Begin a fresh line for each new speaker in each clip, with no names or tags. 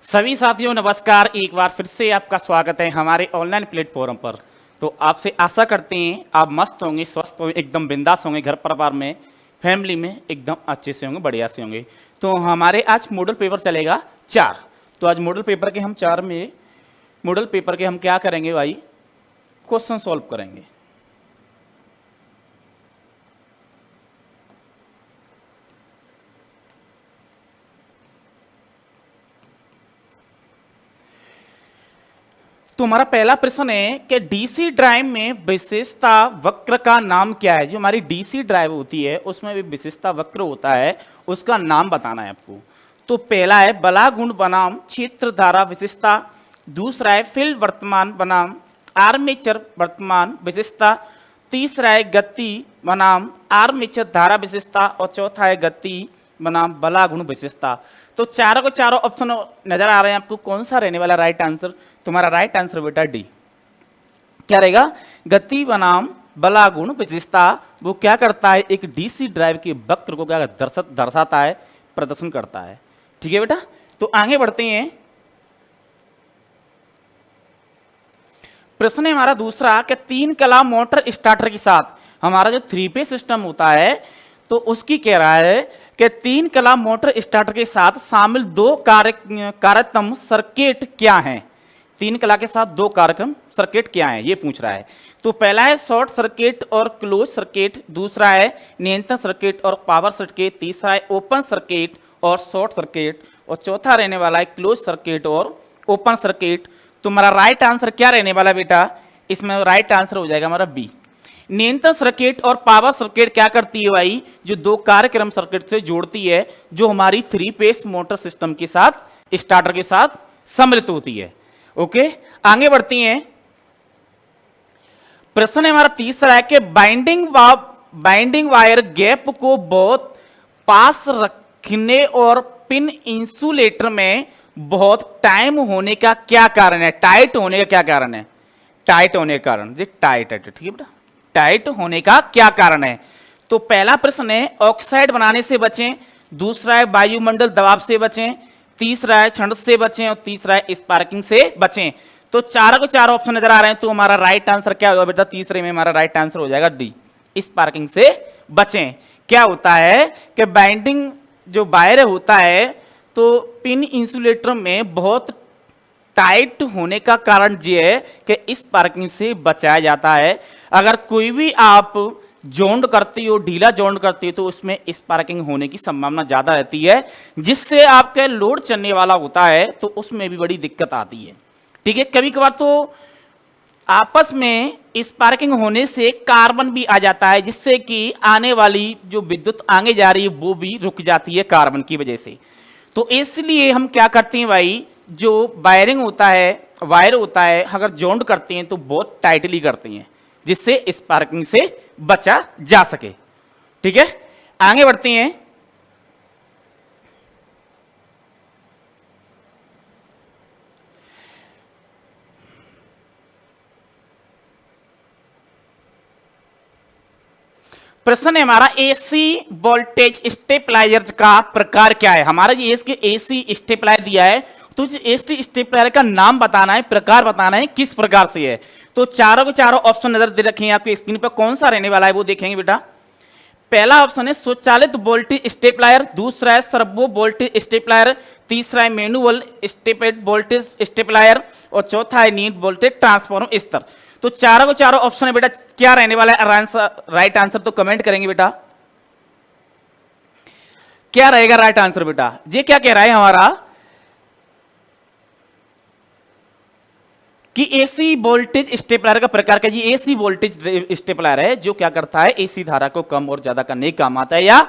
सभी साथियों नमस्कार। एक बार फिर से आपका स्वागत है हमारे ऑनलाइन प्लेटफॉर्म पर। तो आपसे आशा करते हैं आप मस्त होंगे, स्वस्थ होंगे, एकदम बिंदास होंगे, घर परिवार में फैमिली में एकदम अच्छे से होंगे, बढ़िया से होंगे। तो हमारे आज मॉडल पेपर चलेगा 4। तो आज मॉडल पेपर के हम 4 में मॉडल पेपर के हम क्या करेंगे भाई, क्वेश्चन सॉल्व करेंगे। तो हमारा पहला प्रश्न है कि डीसी ड्राइव में विशेषता वक्र का नाम क्या है। जो हमारी डीसी ड्राइव होती है उसमें भी विशेषता वक्र होता है, उसका नाम बताना है आपको। तो पहला है बला गुण बनाम क्षेत्र धारा विशेषता, दूसरा है फील्ड वर्तमान बनाम आर्मेचर वर्तमान विशेषता, तीसरा है गति बनाम आर्मेचर धारा विशेषता और चौथा है गति बनाम बला गुण विशेषता। तो चारों को चारों ऑप्शन नजर आ रहे हैं आपको, कौन सा रहने वाला राइट आंसर? तुम्हारा राइट आंसर बेटा डी क्या रहेगा, गति बनाम बला गुण विशेषता। वो क्या करता है, एक डीसी ड्राइव के वक्र को क्या दर्शाता है, प्रदर्शन करता है। ठीक है बेटा, तो आगे बढ़ते हैं। प्रश्न है हमारा दूसरा कि 3 कला मोटर स्टार्टर के साथ हमारा जो 3 फेज सिस्टम होता है तो उसकी कह रहा है कि 3 कला मोटर स्टार्टर के साथ शामिल 2 कार्यक्रम सर्किट क्या हैं। 3 कला के साथ 2 कार्यक्रम सर्किट क्या हैं ये पूछ रहा है। तो पहला है शॉर्ट सर्किट और क्लोज सर्किट, दूसरा है नियंत्रण सर्किट और पावर सर्किट, तीसरा है ओपन सर्किट और शॉर्ट सर्किट और चौथा रहने वाला है क्लोज सर्किट और ओपन सर्किट। तुम्हारा राइट आंसर क्या रहने वाला बेटा, इसमें राइट आंसर हो जाएगा हमारा बी। नियंत्रण सर्किट और पावर सर्किट क्या करती है भाई, जो 2 कार्यक्रम सर्किट से जोड़ती है, जो हमारी 3 फेज मोटर सिस्टम के साथ स्टार्टर के साथ सम्मिलित होती है। ओके, आगे बढ़ती हैं। प्रश्न है हमारा तीसरा है कि बाइंडिंग वायर गैप को बहुत पास रखने और पिन इंसुलेटर में बहुत टाइम होने का क्या कारण है, टाइट होने का क्या कारण है, टाइट होने का कारण जी, टाइट है, ठीक है बेटा, टाइट होने का क्या कारण है। तो पहला प्रश्न है ऑक्साइड बनाने से बचें, दूसरा है वायुमंडल दबाव से बचें, तीसरा है क्षण से बचें और तीसरा है स्पार्किंग से बचें। तो चारों को चार ऑप्शन नजर आ रहे हैं, तो हमारा राइट आंसर क्या होगा बेटा, तीसरे में हमारा राइट आंसर हो जाएगा डी, स्पार्किंग से बचें। क्या होता है कि बाइंडिंग जो वायर होता है तो पिन इंसुलेटर में बहुत टाइट होने का कारण ये है कि स्पार्किंग से बचाया जाता है। अगर कोई भी आप जॉइंट करती हो, ढीला जॉइंट करती हो, तो उसमें स्पार्किंग होने की संभावना ज्यादा रहती है, जिससे आपके लोड चलने वाला होता है तो उसमें भी बड़ी दिक्कत आती है। ठीक है, कभी कभार तो आपस में स्पार्किंग होने से कार्बन भी आ जाता है, जिससे कि आने वाली जो विद्युत आगे जा रही है वो भी रुक जाती है कार्बन की वजह से। तो इसलिए हम क्या करते हैं भाई, जो वायरिंग होता है, वायर होता है, अगर जॉइंट करते हैं तो बहुत टाइटली करते हैं, जिससे स्पार्किंग से बचा जा सके। ठीक है, आगे बढ़ते हैं। प्रश्न है हमारा एसी वोल्टेज स्टेबलाइजर का प्रकार क्या है। हमारा ये इसके एसी स्टेबलाइजर दिया है, तो इस एसी स्टेबलाइजर का नाम बताना है, प्रकार बताना है किस प्रकार से है। तो चारों के चारों ऑप्शन नजर दे रखे हैं आपकी स्क्रीन पर, कौन सा रहने वाला है वो देखेंगे बेटा। पहला ऑप्शन है स्वचालित वोल्टेज स्टेबलाइजर, दूसरा है सर्वो वोल्टेज स्टेबलाइजर, तीसरा है मैनुअल स्टेपेड वोल्टेज स्टेबलाइजर और चौथा है नीड वोल्टेज ट्रांसफॉर्मर स्तर। तो चारों को चारों ऑप्शन है बेटा, क्या रहने वाला है आंसर, राइट आंसर तो कमेंट करेंगे बेटा, क्या रहेगा राइट आंसर बेटा। ये क्या कह रहा है हमारा कि एसी वोल्टेज स्टेपलर का प्रकार का, ये एसी वोल्टेज स्टेपलर है जो क्या करता है, एसी धारा को कम और ज्यादा करने के काम आता है या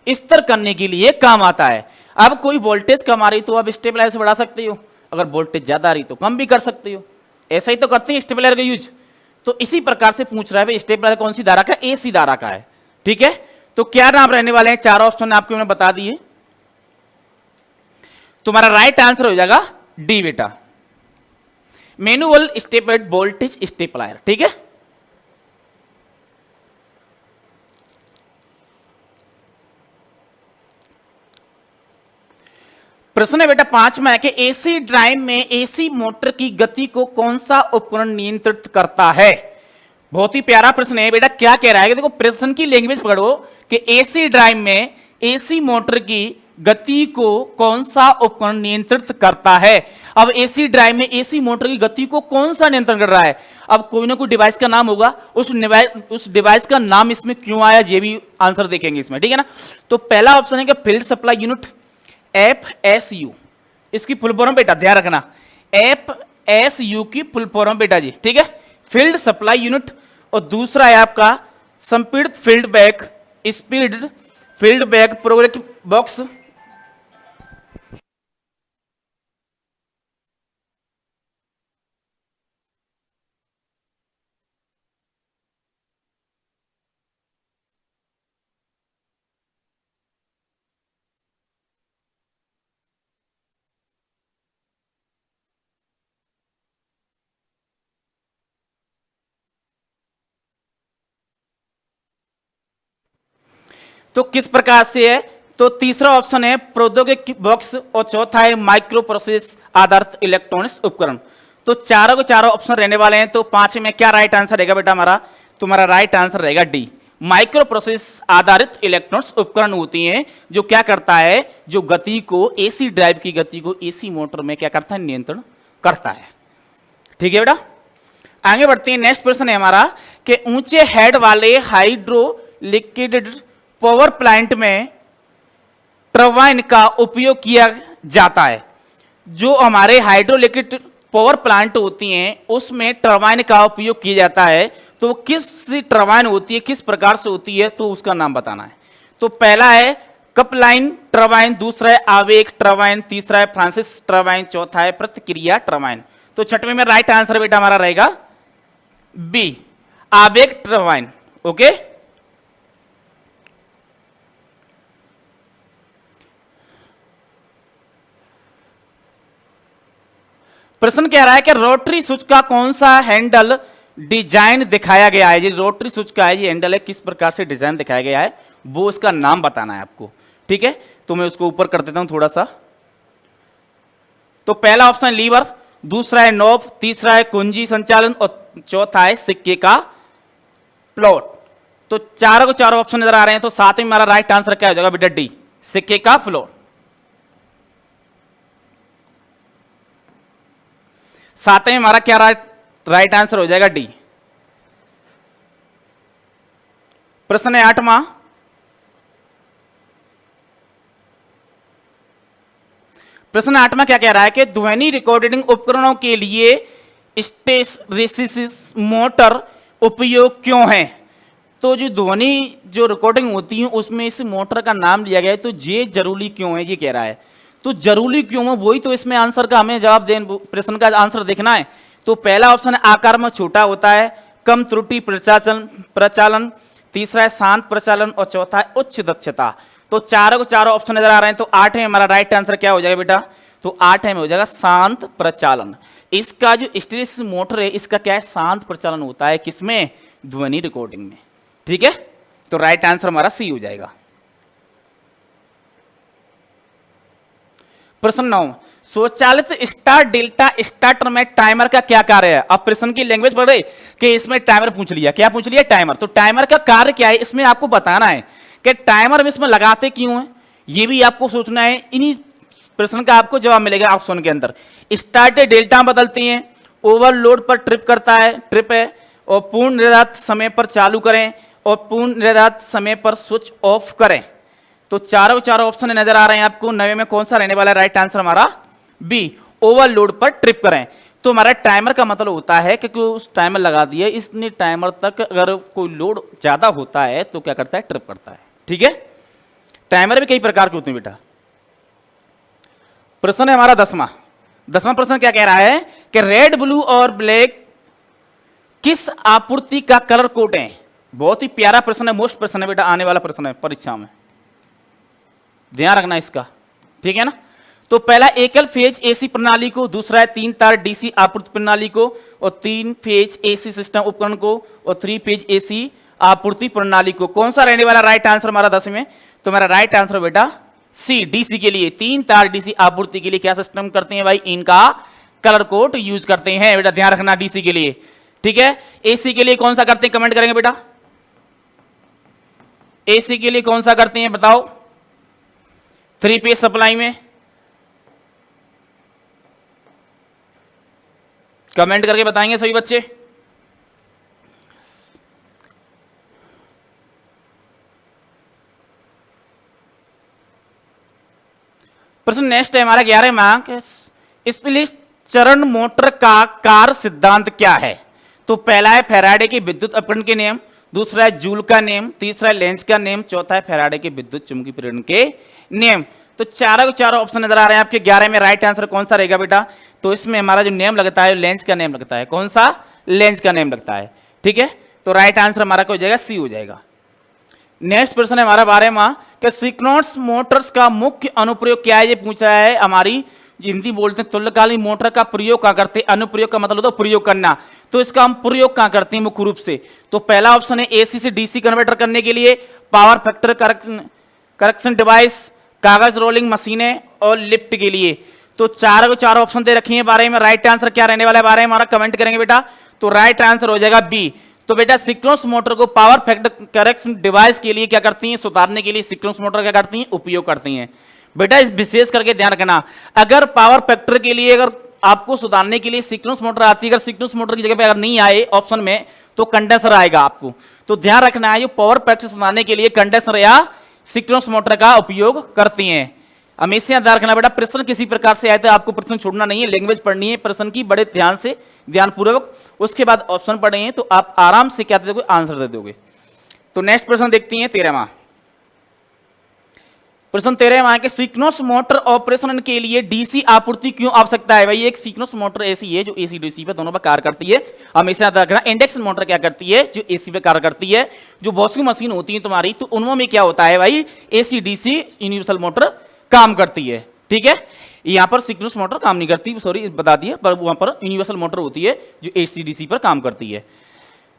स्तर करने के लिए काम आता है। अब कोई वोल्टेज कम आ रही तो आप स्टेबलाइजर से बढ़ा सकते हो, अगर वोल्टेज ज्यादा आ रही तो कम भी कर सकते हो, ऐसा ही तो करते हैं स्टेबलाइजर का यूज। तो इसी प्रकार से पूछ रहा है स्टेबलाइजर कौन सी धारा का, एसी धारा का है। ठीक है, तो क्या नाम रहने वाले हैं, चार ऑप्शन आपको मैंने बता दिए। तुम्हारा राइट आंसर हो जाएगा डी बेटा, मैनुअल स्टेपेड वोल्टेज स्टेपलायर। ठीक है, प्रश्न है बेटा 5 में कि एसी ड्राइव में एसी मोटर की गति को कौन सा उपकरण नियंत्रित करता है। बहुत ही प्यारा प्रश्न है बेटा। क्या कह रहा है कि देखो प्रश्न की लैंग्वेज पढ़ो कि एसी ड्राइव में एसी मोटर की गति को कौन सा उपकरण नियंत्रित करता है। अब एसी ड्राइव में एसी मोटर की गति को कौन सा नियंत्रण कर रहा है। अब कोई ना कोई डिवाइस का नाम होगा, उस डिवाइस का नाम इसमें क्यों आया ये भी आंसर देखेंगे इसमें, ठीक है ना। तो पहला ऑप्शन है कि फील्ड सप्लाई यूनिट FSU, इसकी फुल फॉर्म बेटा ध्यान रखना, FSU की फुल फॉर्म बेटा जी, ठीक है, फील्ड सप्लाई यूनिट। और दूसरा है आपका संपीड़ित feedback speed feedback progressive box. तो किस प्रकार से है, तो तीसरा ऑप्शन है प्रौद्योगिकी बॉक्स और चौथा है माइक्रो प्रोसेस आधारित इलेक्ट्रॉनिक्स उपकरण। तो चारों के चारों ऑप्शन रहने वाले हैं। तो 5 में क्या राइट आंसर रहेगा बेटा हमारा, तुम्हारा राइट आंसर रहेगा डी, माइक्रो प्रोसेस आधारित इलेक्ट्रॉनिक्स उपकरण होती हैं जो क्या करता है, जो गति को एसी ड्राइव की गति को एसी मोटर में क्या करता है, नियंत्रण करता है। ठीक है बेटा, आगे बढ़ते हैं। नेक्स्ट प्रश्न है हमारा कि ऊंचे हेड वाले हाइड्रो लिक्विड पावर प्लांट में टरबाइन का उपयोग किया जाता है। जो हमारे हाइड्रोलिक्विड पावर प्लांट होती हैं उसमें टरबाइन का उपयोग किया जाता है। तो किस टरबाइन होती है, किस प्रकार से होती है, तो उसका नाम बताना है। तो पहला है कपलाइन टरबाइन, दूसरा है आवेग टरबाइन, तीसरा है फ्रांसिस टरबाइन, चौथा है प्रतिक्रिया टरबाइन। तो छठवें में राइट आंसर बेटा हमारा रहेगा बी, आवेग टरबाइन। ओके, प्रश्न कह रहा है कि रोटरी स्विच का कौन सा हैंडल डिजाइन दिखाया गया है। ये रोटरी स्विच का है, ये हैंडल है, किस प्रकार से डिजाइन दिखाया गया है वो इसका नाम बताना है आपको। ठीक है, तो मैं उसको ऊपर कर देता हूं थोड़ा सा। तो पहला ऑप्शन लीवर, दूसरा है नॉब, तीसरा है कुंजी संचालन और चौथा है सिक्के का फ्लोट। तो चारों को चारों ऑप्शन नजर आ रहे हैं। तो साथ में हमारा राइट आंसर क्या हो जाएगा बेटा डी, सिक्के का फ्लोट। साथ में हमारा क्या राइट आंसर हो जाएगा डी। प्रश्न है 8वां, प्रश्न 8वां क्या कह रहा है कि ध्वनि रिकॉर्डिंग उपकरणों के लिए स्टेरेसिस मोटर उपयोग क्यों है। तो जो ध्वनि जो रिकॉर्डिंग होती है उसमें इस मोटर का नाम लिया गया है। तो ये जरूरी क्यों है ये कह रहा है। तो जरूरी क्यों है वही तो इसमें आंसर का हमें जवाब देना, प्रश्न का आंसर देखना है। तो पहला ऑप्शन है आकार में छोटा होता है, कम त्रुटि प्रचालन, तीसरा है शांत प्रचालन और चौथा है उच्च दक्षता। तो चारों को चारों ऑप्शन नजर आ रहे हैं। तो 8 में हमारा राइट आंसर क्या हो जाएगा बेटा, तो 8 में हो जाएगा शांत प्रचालन। इसका जो स्टेरेसिस मोटर है इसका क्या है, शांत प्रचालन होता है किसमें, ध्वनि रिकॉर्डिंग में। ठीक है, तो राइट आंसर हमारा सी हो जाएगा। प्रश्न 9, स्वचालित स्टार डेल्टा स्टार्टर में टाइमर का क्या कार्य है। अब प्रश्न की लैंग्वेज पढ़ रहे कि इसमें टाइमर पूछ लिया, क्या पूछ लिया, टाइमर। तो टाइमर का कार्य क्या है इसमें आपको बताना है कि टाइमर में इसमें लगाते क्यों है, ये भी आपको सोचना है। इन्हीं प्रश्न का आपको जवाब मिलेगा ऑप्शन के अंदर। स्टार्ट डेल्टा बदलती हैं, ओवरलोड पर ट्रिप करता है, ट्रिप है, और पूर्ण निर्धारित समय पर चालू करें और पूर्ण निर्धारित समय पर स्विच ऑफ करें। तो चारों चारों ऑप्शन नजर आ रहे हैं आपको। 9 में कौन सा रहने वाला है राइट आंसर हमारा बी, ओवरलोड पर ट्रिप करें। तो हमारा टाइमर का मतलब होता है कि उस टाइमर लगा दिया, इसने टाइमर तक अगर कोई लोड ज्यादा होता है तो क्या करता है, ट्रिप करता है। ठीक है, टाइमर भी कई प्रकार के होते हैं बेटा। प्रश्न है हमारा 10वां प्रश्न क्या कह रहा है कि रेड ब्लू और ब्लैक किस आपूर्ति का कलर कोड है। बहुत ही प्यारा प्रश्न है, मोस्ट प्रश्न है बेटा, आने वाला प्रश्न है परीक्षा में, ध्यान रखना इसका। ठीक है ना। तो पहला एकल फेज एसी प्रणाली को, दूसरा है 3 तार डीसी आपूर्ति प्रणाली को, और 3 फेज एसी सिस्टम उपकरण को, और 3 फेज एसी आपूर्ति प्रणाली को। कौन सा रहने वाला राइट आंसर हमारा 10 में, तो मेरा राइट आंसर बेटा सी डीसी के लिए 3 तार डीसी आपूर्ति के लिए क्या सिस्टम करते हैं भाई, इनका कलर कोड यूज करते हैं बेटा, ध्यान रखना डीसी के लिए। ठीक है, एसी के लिए कौन सा करते हैं, कमेंट करेंगे बेटा। एसी के लिए कौन सा करते हैं बताओ, 3 फेज सप्लाई में, कमेंट करके बताएंगे सभी बच्चे। प्रश्न नेक्स्ट है हमारा 11 मार्क, स्प्लिट चरण मोटर का कार्य सिद्धांत क्या है। तो पहला है फैराडे के विद्युत अपकरण के नियम, दूसरा है जूल का नियम, तीसरा है लेंज का नियम, चौथा है फैराडे के विद्युत चुंबकीय प्रेरण के नियम। तो चारों के चारों ऑप्शन नजर आ रहे हैं आपके 11 में, राइट आंसर कौन सा रहेगा बेटा, तो इसमें हमारा जो नियम लगता है लेंज का नियम लगता है। कौन सा, लेंज का नियम लगता है। ठीक है, तो राइट आंसर हमारा क्या हो जाएगा, सी हो जाएगा। नेक्स्ट प्रश्न है हमारा 12वां कि सिंक्रोनस मोटर्स का मुख्य अनुप्रयोग क्या है, ये पूछ रहा है हमारी हिंदी बोलते हैं तुल्यकालीन मोटर का प्रयोग कहां करते हैं, अनुप्रयोग का मतलब होता है प्रयोग करना, तो इसका हम प्रयोग कहां करते हैं मुख्य रूप से। तो पहला ऑप्शन है एसी से डीसी कन्वर्टर करने के लिए, पावर फैक्टर करेक्शन डिवाइस, कागज रोलिंग मशीनें और लिफ्ट के लिए। तो चार ऑप्शन दे रखी है 12 में, राइट आंसर क्या रहने वाला है 12 में हमारा, कमेंट करेंगे बेटा। तो राइट आंसर हो जाएगा बी। तो बेटा सिंक्रोनस मोटर को पावर फैक्टर करेक्शन डिवाइस के लिए क्या करती हैं, सुधारने के लिए सिंक्रोनस मोटर क्या करती हैं, उपयोग करती हैं। बेटा इस विशेष करके ध्यान रखना, अगर पावर फैक्टर के लिए अगर आपको सुधारने के लिए सिंक्रोनस मोटर आती है, अगर सिंक्रोनस मोटर की जगह पे अगर नहीं आए ऑप्शन में तो कंडेंसर आएगा आपको। तो ध्यान रखना है, ये पावर फैक्टर सुधारने के लिए कंडेंसर या सिंक्रोनस मोटर का उपयोग करती हैं। हमेशा ध्यान रखना बेटा, प्रश्न किसी प्रकार से आए तो आपको प्रश्न छोड़ना नहीं है, लैंग्वेज पढ़नी है प्रश्न की बड़े ध्यान से, ध्यानपूर्वक, उसके बाद ऑप्शन पढ़ेंगे तो आप आराम से क्या दे दोगे, आंसर दे दोगे। तो नेक्स्ट प्रश्न देखते हैं 13वां प्रश्न। 13वां के सिंक्रोनस मोटर ऑपरेशन के लिए डीसी आपूर्ति क्यों आवश्यकता है। भाई एक सिंक्रोनस मोटर ऐसी है जो एसी डीसी पे दोनों पर कार्य करती है। हमेशा याद रखना, इंडक्शन मोटर क्या करती है, जो एसी पे कार्य करती है। जो वॉशिंग मशीन होती है तुम्हारी, तो उनमें क्या होता है भाई, एसी डीसी यूनिवर्सल मोटर काम करती है। ठीक है, यहां पर सिंक्रोनस मोटर काम नहीं करती, सॉरी बता दिया, पर वहां पर यूनिवर्सल मोटर होती है जो एसी डीसी पर काम करती है,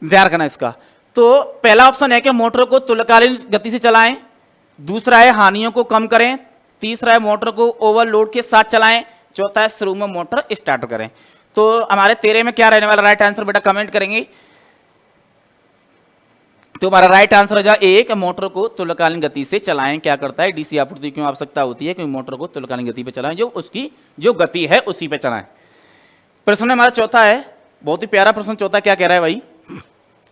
ध्यान रखना इसका। तो पहला ऑप्शन है कि मोटर को तुल्यकालीन गति से चलाएं, दूसरा है हानियों को कम करें, तीसरा है मोटर को ओवरलोड के साथ चलाएं, चौथा है शुरू में मोटर स्टार्ट करें। तो हमारे 13 में क्या रहने वाला राइट आंसर बेटा, कमेंट करेंगे। तो हमारा राइट आंसर हो जाए एक, मोटर को तुल्यकालीन गति से चलाएं। क्या करता है, डीसी आपूर्ति क्यों आवश्यकता होती है, क्योंकि मोटर को तुल्यकालीन गति पे चलाएं, जो उसकी जो गति है उसी पे चलाएं। प्रश्न हमारा चौथा है, बहुत ही प्यारा प्रश्न चौथा, क्या कह रहा है भाई,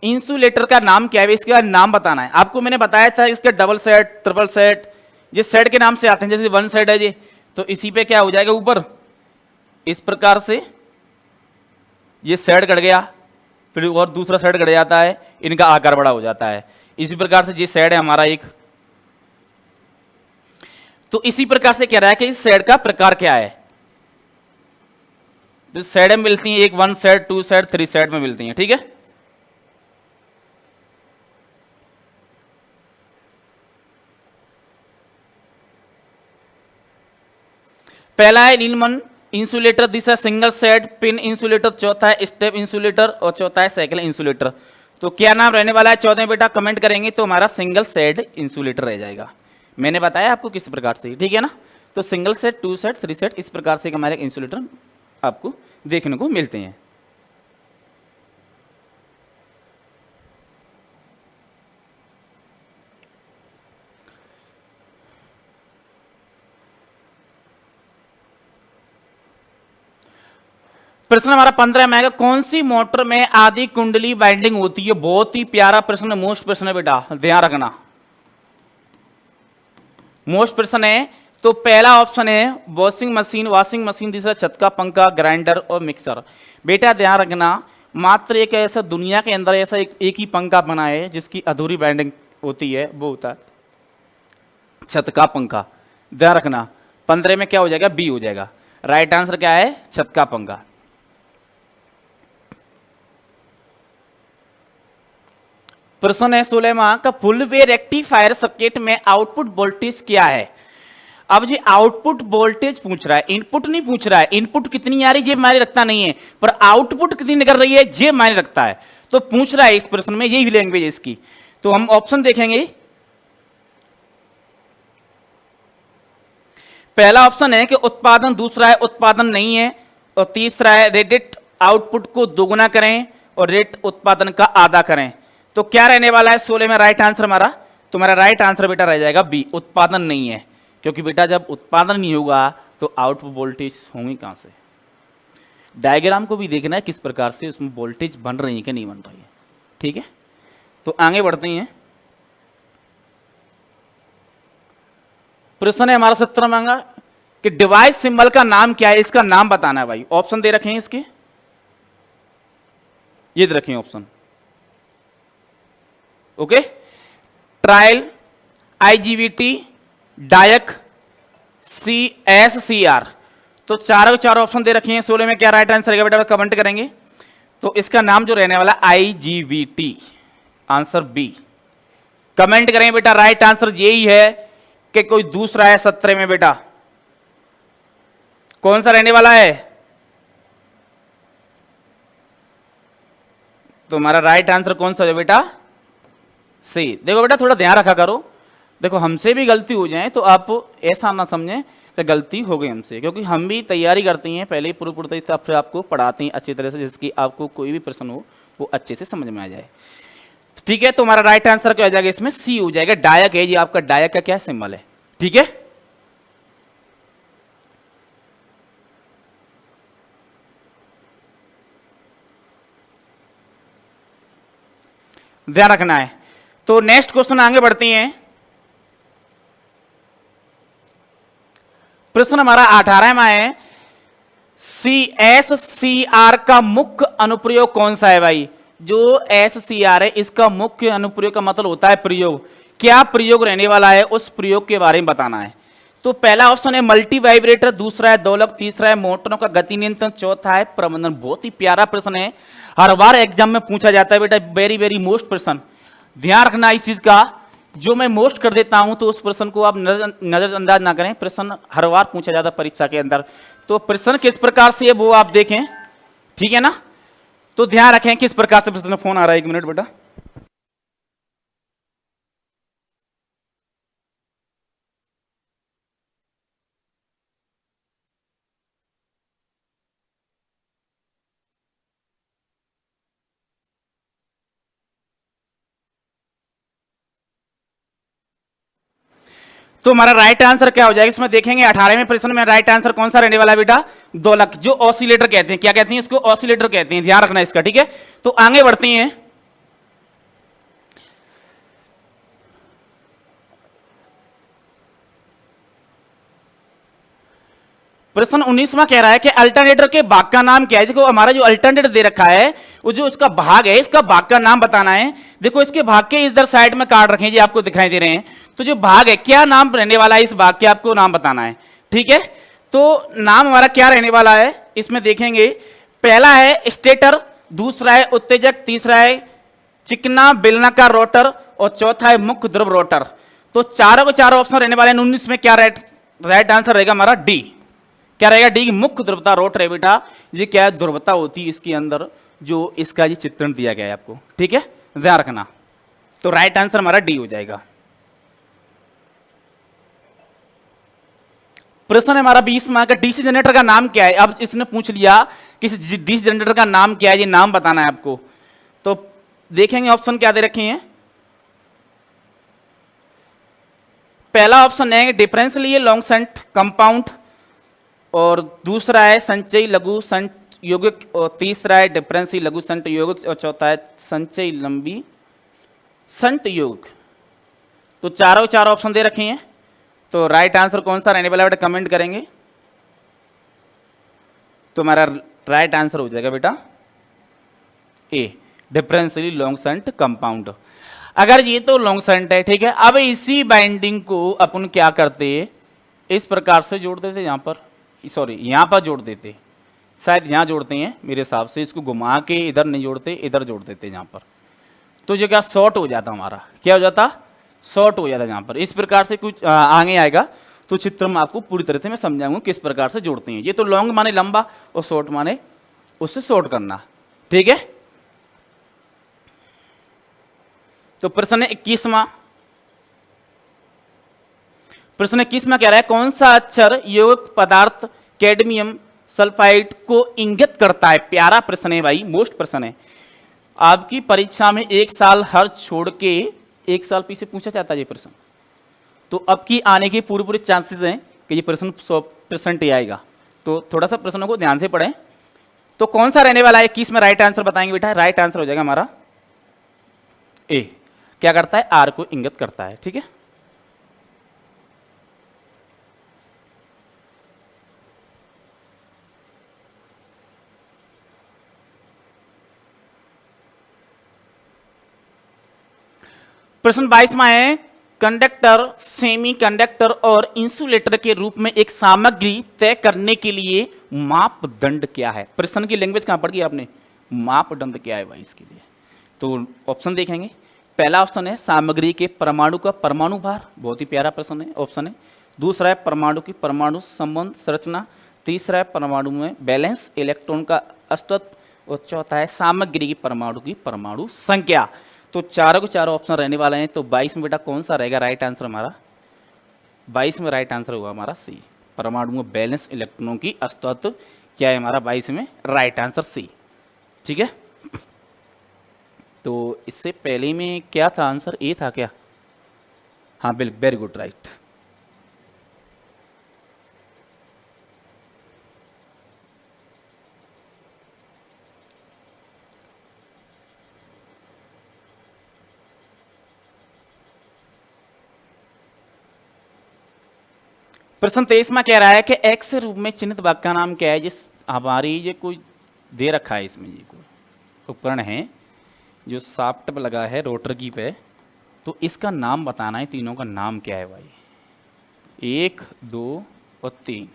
इंसुलेटर का नाम क्या है, इसका नाम बताना है। आपको मैंने बताया था इसके डबल सेट, ट्रिपल सेट, जिस सेट के नाम से आते हैं, जैसे वन सेट है जी, तो इसी पे क्या हो जाएगा ऊपर इस प्रकार से ये सेट कट गया, फिर और दूसरा सेट कट जाता है, इनका आकार बड़ा हो जाता है। इसी प्रकार से ये सेट है हमारा एक, तो इसी प्रकार से कह रहा है कि इस सेट का प्रकार क्या है। तो सेट में मिलती हैं, एक 1 सेट, 2 सेट, 3 सेट में मिलती हैं। ठीक है, पहला है नीलमन इंसुलेटर, दूसरा सिंगल सेट पिन इंसुलेटर, चौथा है स्टेप इंसुलेटर और चौथा है साइकिल इंसुलेटर। तो क्या नाम रहने वाला है 14 बेटा, कमेंट करेंगे। तो हमारा सिंगल सेट इंसुलेटर रह जाएगा। मैंने बताया आपको किस प्रकार से, ठीक है ना। तो सिंगल सेट, 2 सेट, 3 सेट, इस प्रकार से हमारे इंसुलेटर आपको देखने को मिलते हैं। प्रश्न हमारा 15 में आएगा, कौन सी मोटर में आधी कुंडली बाइंडिंग होती है। बहुत ही प्यारा प्रश्न है, मोस्ट प्रश्न है बेटा, ध्यान रखना, मोस्ट प्रश्न है। तो पहला ऑप्शन है वॉशिंग मशीन, दूसरा छत का पंखा, ग्राइंडर और मिक्सर। बेटा ध्यान रखना, मात्र एक ऐसा दुनिया के अंदर ऐसा एक ही पंखा बना है जिसकी अधूरी बाइंडिंग होती है, वो होता है छत का पंखा। ध्यान रखना, 15 में क्या हो जाएगा, बी हो जाएगा। राइट आंसर क्या है, छत का पंखा। प्रश्न है 16वां का, फुल वे रेक्टिफायर सर्किट में आउटपुट वोल्टेज क्या है। अब जी आउटपुट वोल्टेज पूछ रहा है, इनपुट नहीं पूछ रहा है। इनपुट कितनी आ रही है ये मायने रखता नहीं है, पर आउटपुट कितनी निकल रही है ये मायने रखता है। तो पूछ रहा है इस प्रश्न में, यही लैंग्वेज है इसकी। तो हम ऑप्शन देखेंगे, पहला ऑप्शन है कि उत्पादन, दूसरा है उत्पादन नहीं है, और तीसरा है रेट आउटपुट को दोगुना करें और रेट उत्पादन का आधा करें। तो क्या रहने वाला है 16 में राइट आंसर हमारा? तो हमारा राइट आंसर बेटा रह जाएगा बी, उत्पादन नहीं है, क्योंकि बेटा जब उत्पादन नहीं होगा तो आउटपुट वोल्टेज होंगी कहां से? डायग्राम को भी देखना है किस प्रकार से उसमें वोल्टेज बन रही है कि नहीं बन रही है। ठीक है, तो आगे बढ़ते हैं। प्रश्न है हमारा 17 मांगा कि डिवाइस सिंबल का नाम क्या है, इसका नाम बताना है भाई। ऑप्शन दे रखे हैं इसके, ये दे रखे हैं ऑप्शन। Okay, trial, आईजीवीटी, डायक, CSCR। तो चारों चार ऑप्शन दे रखे हैं। 16 में क्या राइट आंसर रहेगा बेटा, कमेंट करेंगे। तो इसका नाम जो रहने वाला IGVT, आंसर बी। कमेंट करेंगे बेटा, राइट आंसर यही है कि कोई दूसरा है 17 में बेटा? कौन सा रहने वाला है? तो हमारा राइट आंसर कौन सा है बेटा? सी। देखो बेटा थोड़ा ध्यान रखा करो, देखो हमसे भी गलती हो जाए तो आप ऐसा ना समझें कि गलती हो गई हमसे, क्योंकि हम भी तैयारी करती हैं पहले ही पूरी तरीके से आपको पढ़ाते हैं अच्छी तरह से, जिसकी आपको कोई भी प्रश्न हो वो अच्छे से समझ में आ जाए। ठीक है, तो हमारा राइट आंसर क्या हो जाएगा इसमें? सी हो जाएगा। डायक है, ये आपका डायक का क्या सिंबल है। ठीक है, ध्यान रखना है। तो नेक्स्ट क्वेश्चन आगे बढ़ते हैं। प्रश्न हमारा 18वां है, CSCR का मुख्य अनुप्रयोग कौन सा है भाई? जो SCR है इसका मुख्य अनुप्रयोग का मतलब होता है प्रयोग। क्या प्रयोग रहने वाला है, उस प्रयोग के बारे में बताना है। तो पहला ऑप्शन है मल्टी वाइब्रेटर, दूसरा है दोलक, तीसरा है मोटरों का गति नियंत्रण, चौथा है प्रबंधन। बहुत ही प्यारा प्रश्न है, हर बार एग्जाम में पूछा जाता है बेटा, वेरी वेरी मोस्ट प्रश्न। ध्यान रखना इस चीज का, जो मैं मोस्ट कर देता हूं तो उस प्रश्न को आप नजरअंदाज ना करें, प्रश्न हर बार पूछा जाता है परीक्षा के अंदर। तो प्रश्न किस प्रकार से है वो आप देखें, ठीक है ना? तो ध्यान रखें किस प्रकार से प्रश्न। फोन आ रहा है, 1 मिनट बेटा। तो हमारा राइट आंसर क्या हो जाएगा इसमें देखेंगे। 18वें प्रश्न में राइट आंसर कौन सा रहने वाला है बेटा? दोलक, जो ऑसिलेटर कहते हैं। क्या कहते हैं इसको? ऑसिलेटर कहते हैं। ध्यान रखना इसका, ठीक है? तो आगे बढ़ते हैं। प्रश्न 19वां कह रहा है कि अल्टरनेटर के भाग का नाम क्या है। देखो हमारा जो अल्टरनेटर दे रखा है वो जो इसका भाग है, इसका भाग का नाम बताना है। देखो इसके भाग के इधर साइड में कार्ड रखे हैं, जो आपको दिखाई दे रहे हैं। तो जो भाग है, क्या नाम रहने वाला है इस भाग के, आपको नाम बताना है। ठीक है, तो नाम हमारा क्या रहने वाला है इसमें देखेंगे। पहला है स्टेटर, दूसरा है उत्तेजक, तीसरा है चिकना बेलनाकार रोटर, और चौथा है मुख्य ध्रुव रोटर। तो चारों के चारों ऑप्शन रहने वाले हैं। 19 में क्या राइट आंसर रहेगा हमारा? डी। क्या रहेगा? डी की मुख्य ध्रुवता रोटर है बेटा। ये क्या है? ध्रुवता होती है इसके अंदर, जो इसका ये चित्रण दिया गया है आपको। ठीक है, ध्यान रखना। तो राइट आंसर हमारा डी हो जाएगा। प्रश्न है हमारा 20वां का, डीसी जनरेटर का नाम क्या है। अब इसने पूछ लिया कि डीसी जनरेटर का नाम क्या है, ये नाम बताना है आपको। तो देखेंगे ऑप्शन क्या दे रखे हैं। पहला ऑप्शन है डिफरेंशियल लॉन्ग शंट कंपाउंड, और दूसरा है संचयी लघु शंट यौगिक, और तीसरा है डिफरेंशियल लघु शंट यौगिक, और चौथा है संचयी लंबी शंट यौगिक। तो चारों चार ऑप्शन दे रखे हैं। तो राइट आंसर कौन सा रहने वाला बेटा, कमेंट करेंगे। तो हमारा राइट आंसर हो जाएगा बेटा ए, डिफरेंशियली लॉन्ग शंट कंपाउंड। अगर ये तो लॉन्ग शंट है, ठीक है। अब इसी बाइंडिंग को अपन क्या करते, इस प्रकार से जोड़ देते, यहां पर, सॉरी यहां पर जोड़ देते, शायद यहां जोड़ते हैं मेरे हिसाब से। इसको घुमा के इधर नहीं जोड़ते, इधर जोड़ देते यहां पर। तो जो क्या शॉर्ट हो जाता हमारा, क्या हो जाता? शॉर्ट हो जाता यहां पर। इस प्रकार से कुछ आगे आएगा तो चित्र में आपको पूरी तरह से मैं समझाऊंगा किस प्रकार से जोड़ते हैं। ये तो लॉन्ग माने लंबा और शॉर्ट माने उससे शॉर्ट करना, ठीक है। तो प्रश्न है 21वां। प्रश्न 21 में कह रहा है कौन सा अक्षर यौगिक पदार्थ कैडमियम सल्फाइड को इंगित करता है। प्यारा प्रश्न है भाई, मोस्ट प्रश्न है। आपकी परीक्षा में एक साल हर छोड़ के एक साल पीछे पूछा जाता है ये प्रश्न, तो अब की आने के पूरे पूरे चांसेस हैं कि ये प्रश्न 100% ही आएगा। तो थोड़ा सा प्रश्नों को ध्यान से पढ़ें। तो कौन सा रहने वाला है 21 में राइट आंसर बताएंगे बेटा। राइट आंसर हो जाएगा हमारा ए। क्या करता है, आर को इंगित करता है। ठीक है, प्रश्न 22 में है कंडक्टर, सेमी कंडक्टर और इंसुलेटर के रूप में एक सामग्री तय करने के लिए मापदंड क्या है। प्रश्न की लैंग्वेज कहां पढ़ गई आपने, मापदंड क्या है भाई इसके लिए। तो ऑप्शन देखेंगे। पहला ऑप्शन है सामग्री के परमाणु का परमाणु भार, बहुत ही प्यारा प्रश्न है, ऑप्शन है। दूसरा है परमाणु की परमाणु संबंध संरचना। तीसरा है परमाणु में बैलेंस इलेक्ट्रॉन का अस्तित्व। और चौथा है सामग्री की परमाणु संख्या। तो चारों के चारों ऑप्शन रहने वाले हैं। तो 22 में बेटा कौन सा रहेगा राइट आंसर हमारा, 22 में राइट आंसर होगा हमारा सी, परमाणु में बैलेंस इलेक्ट्रॉनों की अस्तित्व। क्या है हमारा 22 में राइट आंसर सी। ठीक है, तो इससे पहले में क्या था आंसर, ए था क्या। हाँ बिल्कुल, वेरी गुड, राइट। प्रश्न 23 में कह रहा है कि एक्स रूप में चिन्हित वाक्य का नाम क्या है। जिस हमारी ये कोई दे रखा है, इसमें ये कोई उपकरण है जो शाफ्ट पे लगा है रोटर की पे, तो इसका नाम बताना है। तीनों का नाम क्या है भाई, 1, 2 और 3,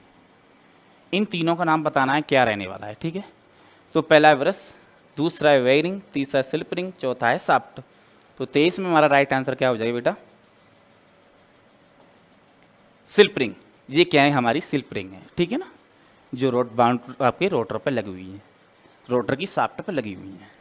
इन तीनों का नाम बताना है क्या रहने वाला है। ठीक है, तो पहला है ब्रश, दूसरा है वेयरिंग, तीसरा है स्लिप रिंग, चौथा है शाफ्ट। तो 23 में हमारा राइट आंसर क्या हो जाएगा बेटा, स्लिप रिंग। ये क्या है, हमारी स्लिप रिंग है। ठीक है ना, जो रोड बाउंड आपके रोटर पर लगी हुई है, रोटर की शाफ्ट पर लगी हुई है।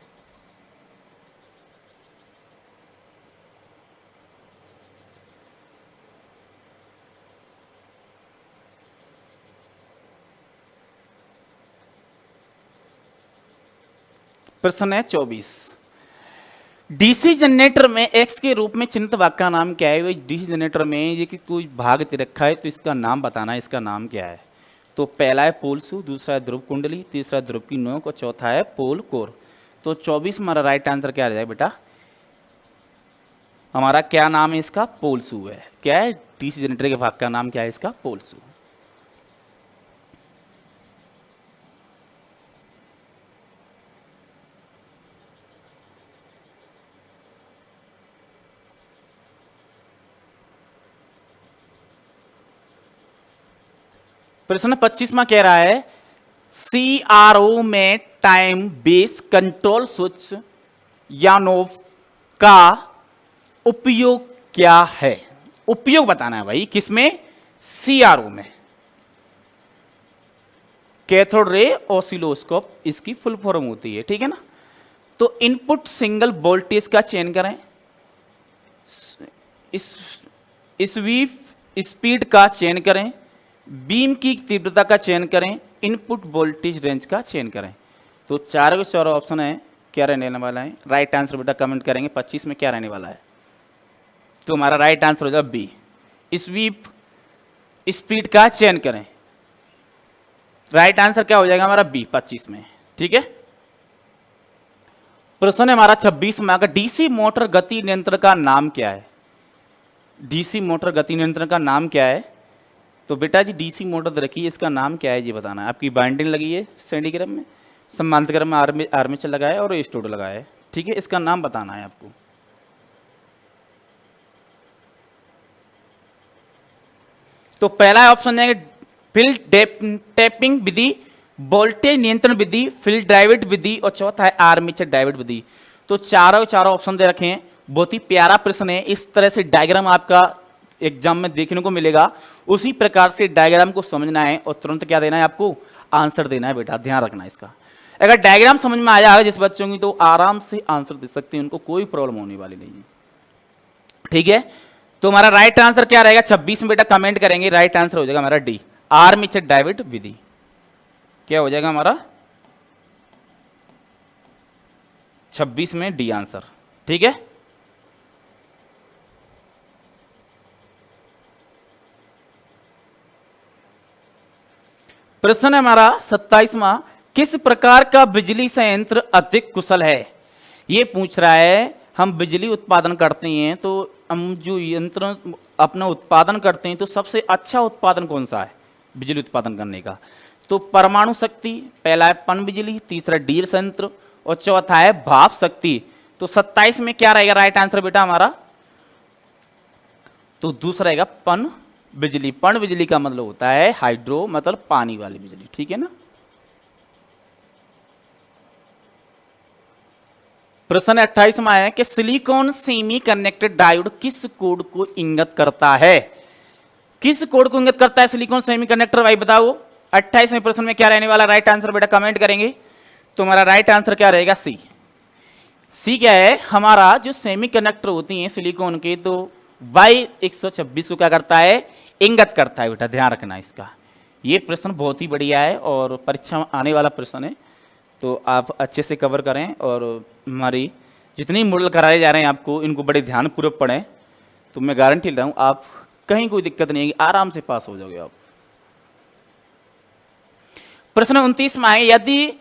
प्रश्न है 24, डीसी जनरेटर में एक्स के रूप में चिन्हित वाक्य का नाम क्या है। डीसी जनरेटर में ये कि कोई भाग दे रखा है, तो इसका नाम बताना है, इसका नाम क्या है। तो पहला है पोल शू, दूसरा है ध्रुव कुंडली, तीसरा ध्रुव की नोक और चौथा है पोल कोर। तो 24 हमारा राइट आंसर क्या आ जाए बेटा, हमारा क्या नाम है इसका, पोल शू है। क्या है, डीसी जनरेटर के भाग का नाम क्या है इसका, पोल शू। प्रश्न 25 में कह रहा है सीआरओ में टाइम बेस कंट्रोल स्विच या नोब का उपयोग क्या है। उपयोग बताना है भाई, किसमें, सीआरओ में। कैथोड रे ऑसिलोस्कोप इसकी फुल फॉर्म होती है। ठीक है ना, तो इनपुट सिंगल वोल्टेज का चयन करें, स्वीप स्पीड का चयन करें, बीम की तीव्रता का चयन करें, इनपुट वोल्टेज रेंज का चयन करें। तो चारों के चारों ऑप्शन है क्या रहने वाला है, राइट आंसर बेटा कमेंट करेंगे 25 में क्या रहने वाला है। तो हमारा राइट आंसर हो जाएगा बी, स्वीप स्पीड का चयन करें। राइट आंसर क्या हो जाएगा हमारा बी 25 में। ठीक है, प्रश्न है हमारा 26 में, अगर डीसी मोटर गति नियंत्रण का नाम क्या है। डीसी मोटर गति नियंत्रण का नाम क्या है। तो बेटा जी डीसी मोटर रखी, इसका नाम क्या है ये बताना है। आपकी बाइंडिंग लगी है सेंडिग्राम में, समांतरक्रम में आर्मेचर लगा है और स्टोड लगा है। ठीक है, इसका नाम बताना है आपको। तो पहला ऑप्शन है फील्ड टैपिंग विधि, वोल्टेज नियंत्रण विधि, फील्ड ड्राइवेड विधि और चौथा है आर्मेचर ड्राइवेड विधि। तो चारों ऑप्शन दे रखे हैं। बहुत ही प्यारा प्रश्न है, इस तरह से डायग्राम आपका एग्जाम में देखने को मिलेगा। उसी प्रकार से डायग्राम को समझना है और तुरंत क्या देना है आपको, आंसर देना है बेटा, ध्यान रखना है इसका। अगर डायग्राम समझ में आ जाएगा जिस बच्चों की, तो आराम से आंसर दे सकते हैं, उनको कोई प्रॉब्लम होने वाली नहीं है। ठीक है, तो हमारा राइट आंसर क्या रहेगा? 26 में बेटा कमेंट करेंगे, राइट आंसर हो जाएगा हमारा डी, आर्मेचर डायोड विधि। क्या हो जाएगा हमारा? 26 में डी आंसर। ठीक है, प्रश्न है हमारा 27वां, किस प्रकार का बिजली संयंत्र अधिक कुशल है? ये पूछ रहा है, हम बिजली उत्पादन करते हैं तो हम जो यंत्र अपना उत्पादन करते हैं तो सबसे अच्छा उत्पादन कौन सा है बिजली उत्पादन करने का? तो परमाणु शक्ति, पहला है पन बिजली, तीसरा डील संयंत्र और चौथा है भाप शक्ति। तो 27 में क्या रहेगा राइट आंसर बेटा हमारा? तो दूसरा रहेगा पन बिजली। पन बिजली का मतलब होता है हाइड्रो, मतलब पानी वाली बिजली। ठीक है ना। प्रश्न 28वां है कि सिलिकॉन सेमी कंडक्टर डायोड किस कोड को इंगित करता है? किस कोड को इंगित करता है सिलिकॉन सेमी कंडक्टर? भाई बताओ 28वें प्रश्न में क्या रहने वाला राइट आंसर बेटा? कमेंट करेंगे। तो हमारा राइट आंसर क्या रहेगा? सी। सी क्या है? हमारा जो सेमी कंडक्टर होती हैं सिलिकॉन के, तो Y126 को क्या करता है? इंगित करता है बेटा, ध्यान रखना इसका। ये प्रश्न बहुत ही बढ़िया है और परीक्षा में आने वाला प्रश्न है, तो आप अच्छे से कवर करें और हमारी जितनी मॉडल कराए जा रहे हैं आपको, इनको बड़े ध्यानपूर्वक पढ़ें, तो मैं गारंटी ले रहा हूँ आप कहीं कोई दिक्कत नहीं आएगी, आराम से पास हो जाओगे आप। प्रश्न 29वां है, यदि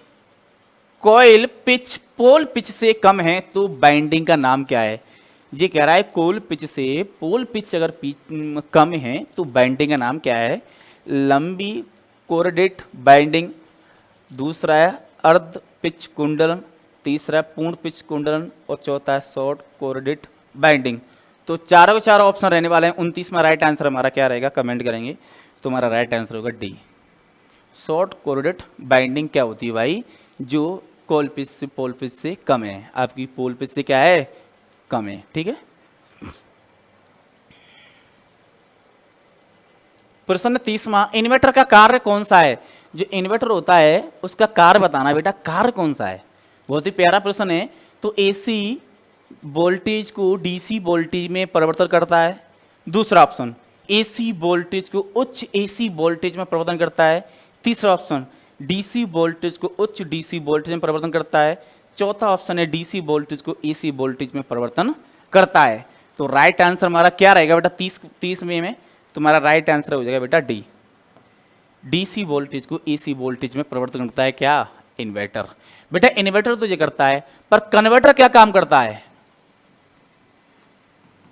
कॉइल पिच पोल पिच से कम है तो बाइंडिंग का नाम क्या है? ये कह रहा है कोल पिच से पोल पिच अगर कम है तो बाइंडिंग का नाम क्या है? लंबी कोरडेट बाइंडिंग, दूसरा है अर्ध पिच कुंडलन, तीसरा है पूर्ण पिच कुंडलन और चौथा है शॉर्ट कोरडेट बाइंडिंग। तो चारों के चारों ऑप्शन रहने वाले हैं। 29वां राइट आंसर हमारा क्या रहेगा? कमेंट करेंगे। तो हमारा राइट आंसर होगा डी, शॉर्ट कोरडेट बाइंडिंग। क्या होती है भाई? जो कोल पिच से पोल पिच से कम है, आपकी पोल पिच से क्या है? कम है। ठीक है। प्रश्न 30वां, इन्वर्टर का कार्य कौन सा है? जो इन्वर्टर होता है उसका कार्य बताना बेटा, कार्य कौन सा है? बहुत ही प्यारा प्रश्न है। तो एसी वोल्टेज को डीसी वोल्टेज में परिवर्तन करता है। दूसरा ऑप्शन, एसी वोल्टेज को उच्च एसी वोल्टेज में परिवर्तन करता है। तीसरा ऑप्शन, डीसी वोल्टेज को उच्च डीसी वोल्टेज में परिवर्तन करता है। चौथा ऑप्शन है डीसी वोल्टेज को एसी वोल्टेज में परिवर्तन करता है। तो राइट आंसर हमारा क्या रहेगा बेटा? 30 में तुम्हारा राइट आंसर हो जाएगा बेटा डी, डीसी वोल्टेज को एसी वोल्टेज में परिवर्तन करता है क्या? इन्वर्टर। बेटा इन्वर्टर तो ये करता है, पर कन्वर्टर क्या काम करता है?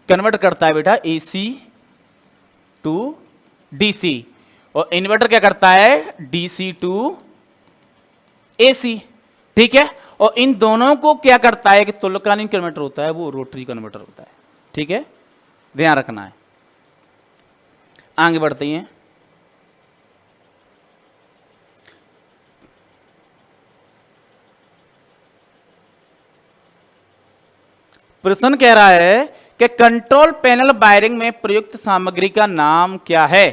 कन्वर्ट करता है बेटा एसी टू डीसी, और इन्वर्टर क्या करता है? DC to AC. ठीक है। और इन दोनों को क्या करता है कि तुल्यकालीन कन्वर्टर होता है, वो रोटरी कन्वर्टर होता है। ठीक है, ध्यान रखना है। आगे बढ़ते हैं। प्रश्न कह रहा है कि कंट्रोल पैनल वायरिंग में प्रयुक्त सामग्री का नाम क्या है?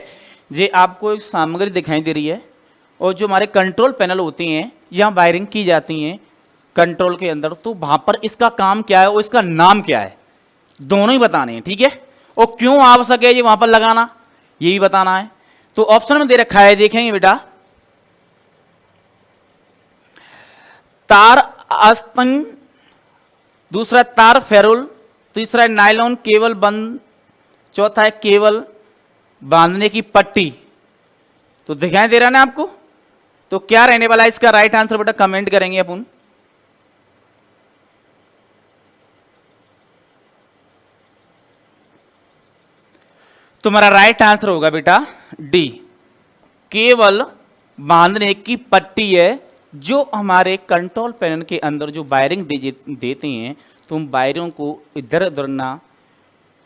ये आपको एक सामग्री दिखाई दे रही है, और जो हमारे कंट्रोल पैनल होते हैं यहाँ वायरिंग की जाती हैं कंट्रोल के अंदर, तो वहां पर इसका काम क्या है और इसका नाम क्या है, दोनों ही बताने हैं। ठीक है। और क्यों आवश्यक है ये वहां पर लगाना, ये भी बताना है। तो ऑप्शन में दे रखा है, देखेंगे बेटा, तार आस्तीन, दूसरा तार फेरुल, तीसरा है नायलॉन केबल बंद, चौथा है केबल बांधने की पट्टी। तो दिखाई दे रहा है ना आपको? तो क्या रहने वाला है इसका राइट आंसर बेटा? कमेंट करेंगे अपन। तुम्हारा राइट आंसर होगा बेटा डी, केवल बांधने की पट्टी है। जो हमारे कंट्रोल पैनल के अंदर जो वायरिंग देते हैं, तो उन वायरों को इधर उधर ना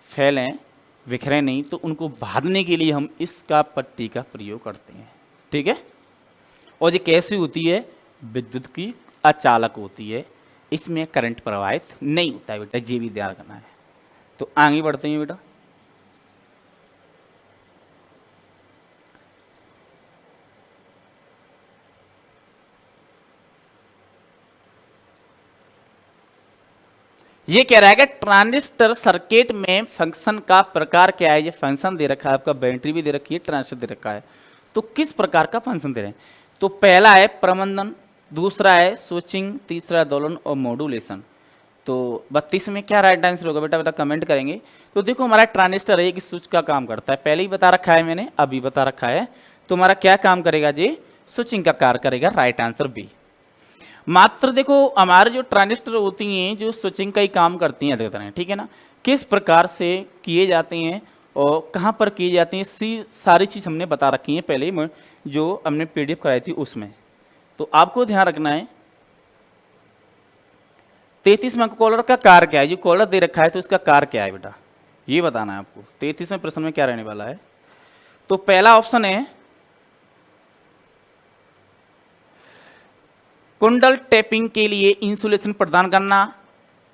फैलें, बिखरे नहीं, तो उनको बांधने के लिए हम इसका पट्टी का प्रयोग करते हैं। ठीक है। और ये कैसी होती है? विद्युत की अचालक होती है, इसमें करंट प्रवाहित नहीं होता है बेटा, ये भी ध्यान रखना है। तो आगे बढ़ते हैं बेटा। ये कह रहा है कि ट्रांजिस्टर सर्किट में फंक्शन का प्रकार क्या है। ये फंक्शन दे रखा है आपका, बैटरी भी दे रखी है, ट्रांजिस्टर दे रखा है। तो किस प्रकार का फंक्शन दे रहे हैं? तो पहला है प्रबंधन, दूसरा है स्विचिंग, तीसरा है दोलन और मॉड्यूलेशन। तो 32 में क्या राइट आंसर होगा बेटा? बेटा कमेंट करेंगे। तो देखो हमारा ट्रांजिस्टर है कि स्विच का काम करता है, पहले ही बता रखा है मैंने, अभी बता रखा है। तो हमारा क्या काम करेगा जी? स्विचिंग का कार्य करेगा। Right answer B. मात्र देखो हमारे जो ट्रांजिस्टर होती हैं जो स्विचिंग का ही काम करती हैं, देखते हैं, ठीक है ना। किस प्रकार से किए जाते हैं और कहाँ पर किए जाते हैं, सारी चीज़ हमने बता रखी है पहले ही, जो हमने पीडीएफ कराई थी उसमें। तो आपको ध्यान रखना है 33 में कॉलर का कार्य क्या है। जो कॉलर दे रखा है तो उसका कार्य क्या है बेटा, ये बताना है आपको। 33वें प्रश्न में क्या रहने वाला है? तो पहला ऑप्शन है कुंडल टैपिंग के लिए इंसुलेशन प्रदान करना,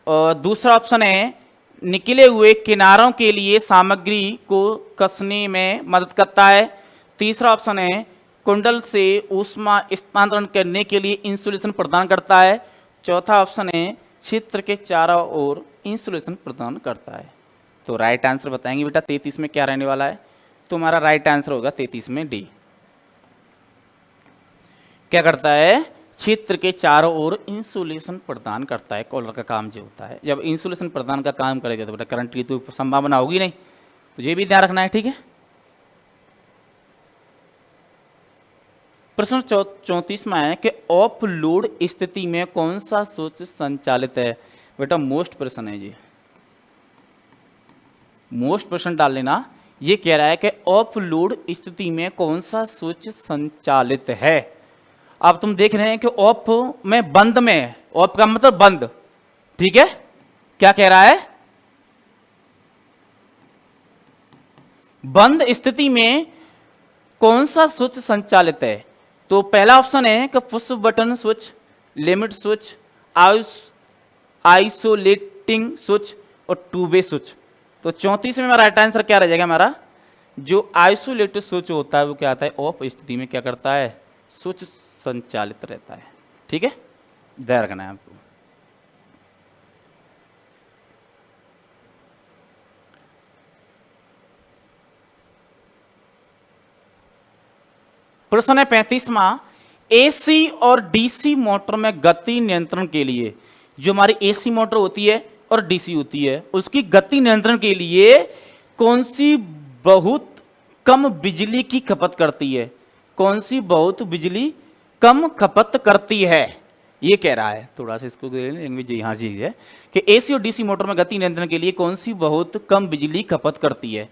और दूसरा ऑप्शन है निकले हुए किनारों के लिए सामग्री को कसने में मदद करता है, तीसरा ऑप्शन है कुंडल से ऊष्मा स्थानांतरण करने के लिए इंसुलेशन प्रदान करता है, चौथा ऑप्शन है क्षेत्र के चारों ओर इंसुलेशन प्रदान करता है। तो राइट आंसर बताएंगे बेटा 33 में क्या रहने वाला है? तो हमारा राइट आंसर होगा 33 में डी। क्या करता है? क्षेत्र के चारों ओर इंसुलेशन प्रदान करता है। कॉलर का काम जो होता है, जब इंसुलेशन प्रदान का काम करेगा तो बेटा करंट की तो संभावना होगी नहीं, तो ये भी ध्यान रखना है, ठीक है। प्रश्न 34 में है कि ऑफ लोड स्थिति में कौन सा स्विच संचालित है। बेटा मोस्ट प्रश्न है जी, मोस्ट प्रश्न डाल लेना। ये कह रहा है कि ऑफ लोड स्थिति में कौन सा स्विच संचालित है। अब तुम देख रहे हैं कि ऑफ में बंद में, ऑफ का मतलब बंद, ठीक है। क्या कह रहा है? बंद स्थिति में कौन सा स्विच संचालित है। तो पहला ऑप्शन है कि push button switch, limit switch, isolating switch और टू वे स्विच। तो 34 में हमारा राइट आंसर क्या रह जाएगा? हमारा जो आइसोलेटेड स्विच होता है वो क्या आता है? ऑफ स्थिति में क्या करता है? स्विच संचालित रहता है, ठीक है। ध्यान रखना है आपको। प्रश्न है 35वां, एसी और डीसी मोटर में गति नियंत्रण के लिए, जो हमारी एसी मोटर होती है और डीसी होती है, उसकी गति नियंत्रण के लिए कौन सी बहुत कम बिजली की खपत करती है? कौन सी बहुत बिजली कम खपत करती है, ये कह रहा है। थोड़ा सा इसको लैंग्वेज यहाँ जी है कि एसी और डीसी मोटर में गति नियंत्रण के लिए कौन सी बहुत कम बिजली खपत करती है।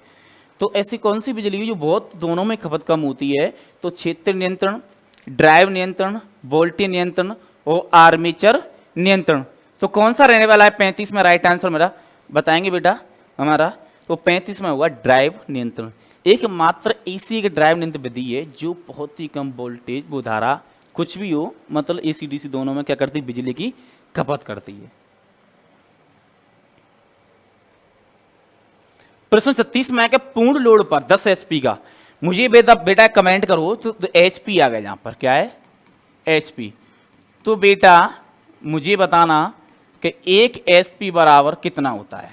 तो ऐसी कौन सी बिजली जो बहुत दोनों में खपत कम होती है? तो क्षेत्र नियंत्रण, ड्राइव नियंत्रण, वोल्टेज नियंत्रण और आर्मेचर नियंत्रण। तो कौन सा रहने वाला है 35 में? राइट आंसर मेरा बताएंगे बेटा हमारा। तो 35 में हुआ ड्राइव नियंत्रण। एकमात्र एसी एक ड्राइव नियंत्रण विधि है जो बहुत ही कम वोल्टेज, वो धारा कुछ भी हो, मतलब एसी डीसी दोनों में क्या करती है? बिजली की खपत करती है। प्रश्न 36 में है कि पूर्ण लोड पर 10 एचपी का, मुझे बेटा कमेंट करो तो एचपी आ गया यहां पर, क्या है? एचपी। तो बेटा मुझे बताना कि 1 एचपी बराबर कितना होता है,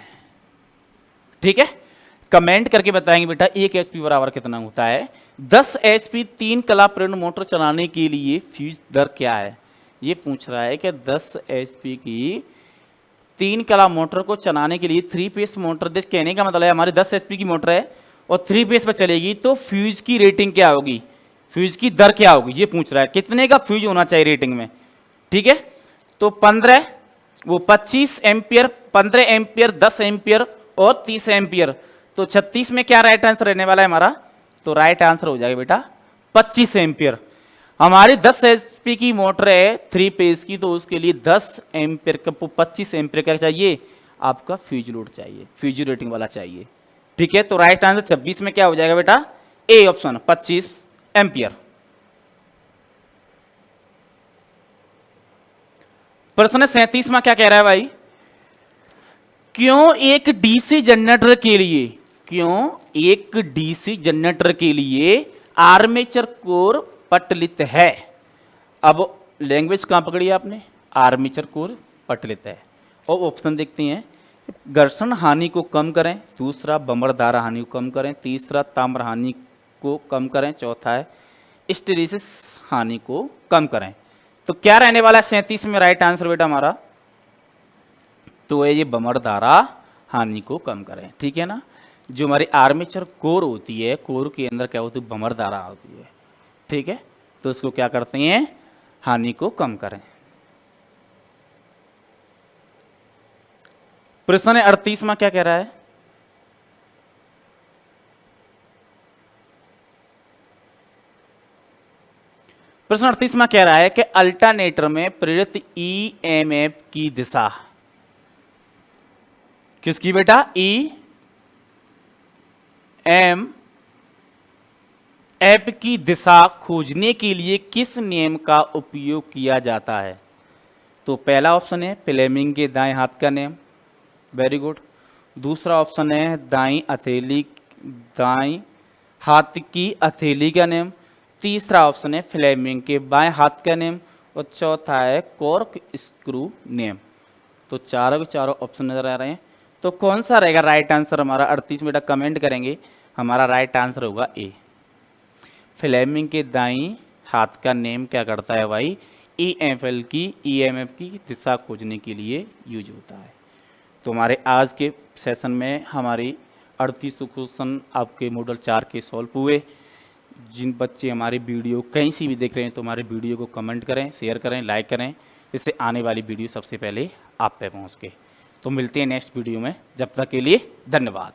ठीक है। कमेंट करके बताएंगे बेटा 1 एचपी बराबर कितना होता है। 10 एचपी 3 कला प्रेरण मोटर चलाने के लिए फ्यूज दर क्या है? ये पूछ रहा है कि 10 एचपी की 3 कला मोटर को चलाने के लिए 3 फेस मोटर, देख कहने का मतलब है हमारी 10 एचपी की मोटर है और 3 फेस पर चलेगी, तो फ्यूज की रेटिंग क्या होगी, फ्यूज की दर क्या होगी, ये पूछ रहा है। कितने का फ्यूज होना चाहिए रेटिंग में, ठीक है। तो 25 एम्पियर, 15 एम्पियर, 10 एम्पियर और 30 एम्पियर। तो 36 में क्या राइट आंसर रहने वाला है हमारा? तो राइट आंसर हो जाएगा बेटा 25 एम्पियर। हमारी 10 एचपी की मोटर है 3 फेज की, तो उसके लिए 10 एम्पियर का 25 एम्पियर का चाहिए आपका फ्यूज लोड चाहिए, फ्यूज रेटिंग वाला चाहिए, ठीक है। तो राइट आंसर 26 में क्या हो जाएगा बेटा? A option 25 ampere. प्रश्न 37 में क्या कह रहा है भाई? क्यों एक डीसी जनरेटर के लिए आर्मेचर कोर पटलित है? अब लैंग्वेज कहां पकड़ी आपने? आर्मेचर कोर पटलित है। और ऑप्शन देखते हैं, घर्षण हानि को कम करें, दूसरा बमर धारा हानि को कम करें, तीसरा ताम्र हानि को कम करें, चौथा है स्टेरिसिस हानि को कम करें। तो क्या रहने वाला है 37 में राइट आंसर बेटा हमारा? तो ये बमर धारा हानि को कम करें, ठीक है ना। जो हमारी आर्मेचर कोर होती है, कोर के अंदर क्या होती है? बमर धारा होती है, ठीक है। तो उसको क्या करते हैं? हानि को कम करें। प्रश्न 38 में क्या कह रहा है? प्रश्न 38 में कह रहा है कि अल्टरनेटर में प्रेरित ईएमएफ की दिशा किसकी बेटा? ईएमएफ की दिशा खोजने के लिए किस नियम का उपयोग किया जाता है? तो पहला ऑप्शन है फ्लेमिंग के दाएं हाथ का नियम, वेरी गुड। दूसरा ऑप्शन है दाएं हाथ की हथेली का नियम। तीसरा ऑप्शन है फ्लेमिंग के बाएं हाथ का नियम। और चौथा है कॉर्क स्क्रू नियम। तो चारों के चारों ऑप्शन नजर आ रहे हैं। तो कौन सा रहेगा राइट आंसर हमारा? 38 बेटा कमेंट करेंगे। हमारा राइट आंसर होगा ए। फ्लेमिंग के दाईं हाथ का नियम क्या करता है भाई? ईएमएफ की दिशा खोजने के लिए यूज होता है। तो हमारे आज के सेशन में हमारी 38 क्वेश्चन आपके मॉडल 4 के सॉल्व हुए। जिन बच्चे हमारी वीडियो कहीं से भी देख रहे हैं तो हमारे वीडियो को कमेंट करें, शेयर करें, लाइक करें, इससे आने वाली वीडियो सबसे पहले आप पे पहुंच के। तो मिलते हैं नेक्स्ट वीडियो में, जब तक के लिए धन्यवाद।